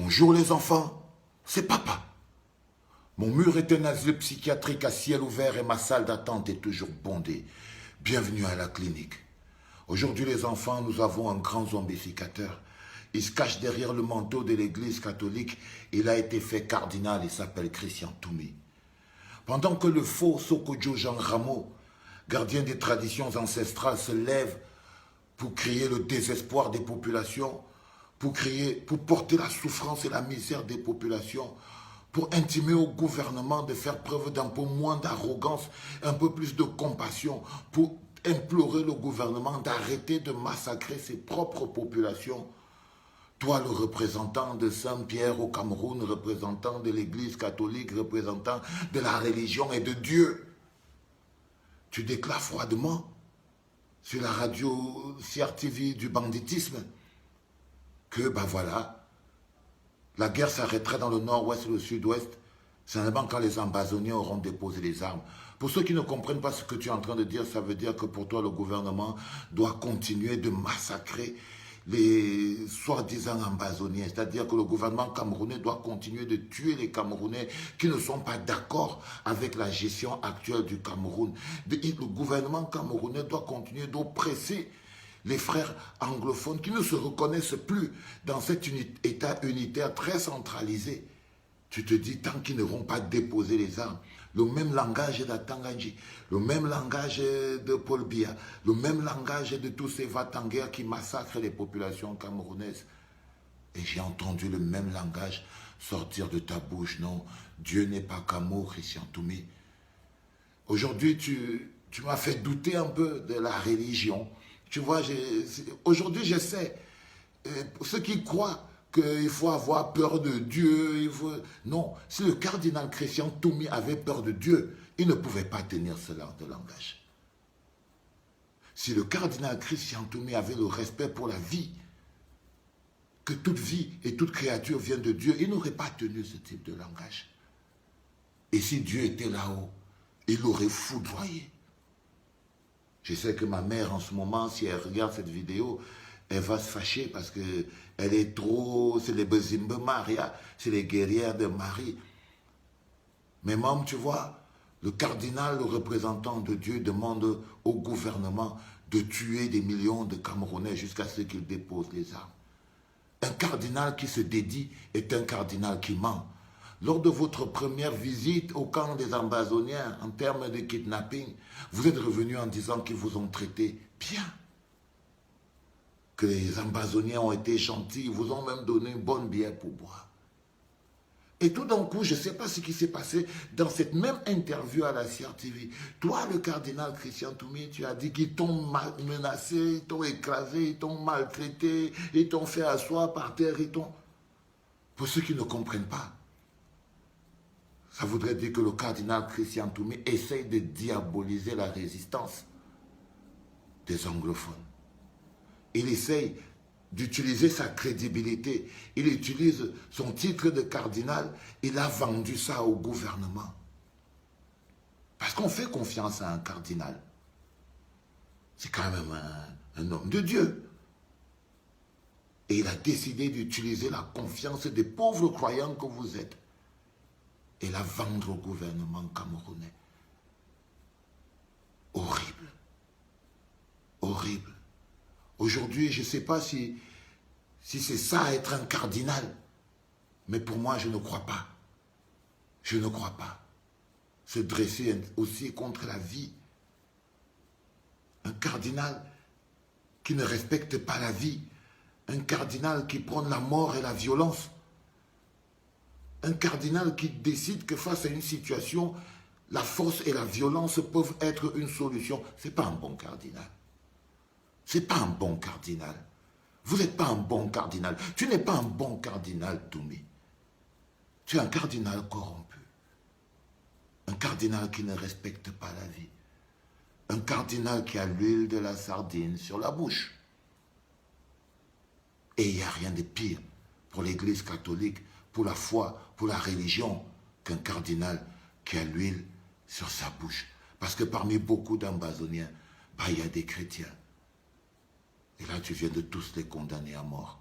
Bonjour les enfants, c'est papa. Mon mur est un asile psychiatrique à ciel ouvert et ma salle d'attente est toujours bondée. Bienvenue à la clinique. Aujourd'hui les enfants, nous avons un grand zombificateur. Il se cache derrière le manteau de l'église catholique. Il a été fait cardinal, il s'appelle Christian Toumi. Pendant que le faux Sokojo Jean Rameau, gardien des traditions ancestrales, se lève pour crier le désespoir des populations, pour porter la souffrance et la misère des populations, pour intimer au gouvernement de faire preuve d'un peu moins d'arrogance, un peu plus de compassion, pour implorer le gouvernement d'arrêter de massacrer ses propres populations. Toi, le représentant de Saint-Pierre au Cameroun, représentant de l'Église catholique, représentant de la religion et de Dieu, tu déclares froidement sur la radio CRTV du banditisme que, ben voilà, la guerre s'arrêterait dans le nord-ouest et le sud-ouest, seulement quand les ambazoniens auront déposé les armes. Pour ceux qui ne comprennent pas ce que tu es en train de dire, ça veut dire que pour toi, le gouvernement doit continuer de massacrer les soi-disant ambazoniens. C'est-à-dire que le gouvernement camerounais doit continuer de tuer les Camerounais qui ne sont pas d'accord avec la gestion actuelle du Cameroun. Le gouvernement camerounais doit continuer d'oppresser les frères anglophones qui ne se reconnaissent plus dans cet État unitaire très centralisé. Tu te dis, tant qu'ils n'auront pas déposé les armes, le même langage d'Atanganji, le même langage de Paul Biya, le même langage de tous ces va-t-en-guerre qui massacrent les populations camerounaises. Et j'ai entendu le même langage sortir de ta bouche. Non, Dieu n'est pas Camo, Christian Toumi. Aujourd'hui, tu m'as fait douter un peu de la religion. Tu vois, aujourd'hui, je sais, ceux qui croient qu'il faut avoir peur de Dieu, non, si le cardinal Christian Toumi avait peur de Dieu, il ne pouvait pas tenir ce genre de langage. Si le cardinal Christian Toumi avait le respect pour la vie, que toute vie et toute créature viennent de Dieu, il n'aurait pas tenu ce type de langage. Et si Dieu était là-haut, il l'aurait foudroyé. Je sais que ma mère, en ce moment, si elle regarde cette vidéo, elle va se fâcher parce qu'elle est trop... C'est les Bezimbe Maria, c'est les guerrières de Marie. Mais même, tu vois, le cardinal, le représentant de Dieu, demande au gouvernement de tuer des millions de Camerounais jusqu'à ce qu'ils déposent les armes. Un cardinal qui se dédie est un cardinal qui ment. Lors de votre première visite au camp des ambazoniens, en termes de kidnapping, vous êtes revenu en disant qu'ils vous ont traité bien. Que les ambazoniens ont été gentils, ils vous ont même donné une bonne bière pour boire. Et tout d'un coup, je ne sais pas ce qui s'est passé dans cette même interview à la CRTV. Toi, le cardinal Christian Toumi, tu as dit qu'ils t'ont menacé, ils t'ont écrasé, ils t'ont maltraité, ils t'ont fait asseoir par terre, ils t'ont... Pour ceux qui ne comprennent pas, ça voudrait dire que le cardinal Christian Toumi essaye de diaboliser la résistance des anglophones. Il essaye d'utiliser sa crédibilité. Il utilise son titre de cardinal. Il a vendu ça au gouvernement. Parce qu'on fait confiance à un cardinal. C'est quand même un homme de Dieu. Et il a décidé d'utiliser la confiance des pauvres croyants que vous êtes et la vendre au gouvernement camerounais. Horrible. Horrible. Aujourd'hui, je ne sais pas si c'est ça être un cardinal, mais pour moi, je ne crois pas. Je ne crois pas. Se dresser aussi contre la vie. Un cardinal qui ne respecte pas la vie. Un cardinal qui prône la mort et la violence. Un cardinal qui décide que face à une situation, la force et la violence peuvent être une solution. Ce n'est pas un bon cardinal. Ce n'est pas un bon cardinal. Vous n'êtes pas un bon cardinal. Tu n'es pas un bon cardinal, Toumi. Tu es un cardinal corrompu. Un cardinal qui ne respecte pas la vie. Un cardinal qui a l'huile de la sardine sur la bouche. Et il n'y a rien de pire pour l'Église catholique, pour la foi, pour la religion, qu'un cardinal qui a l'huile sur sa bouche. Parce que parmi beaucoup d'ambazoniens, il y a des chrétiens. Et là, tu viens de tous les condamner à mort.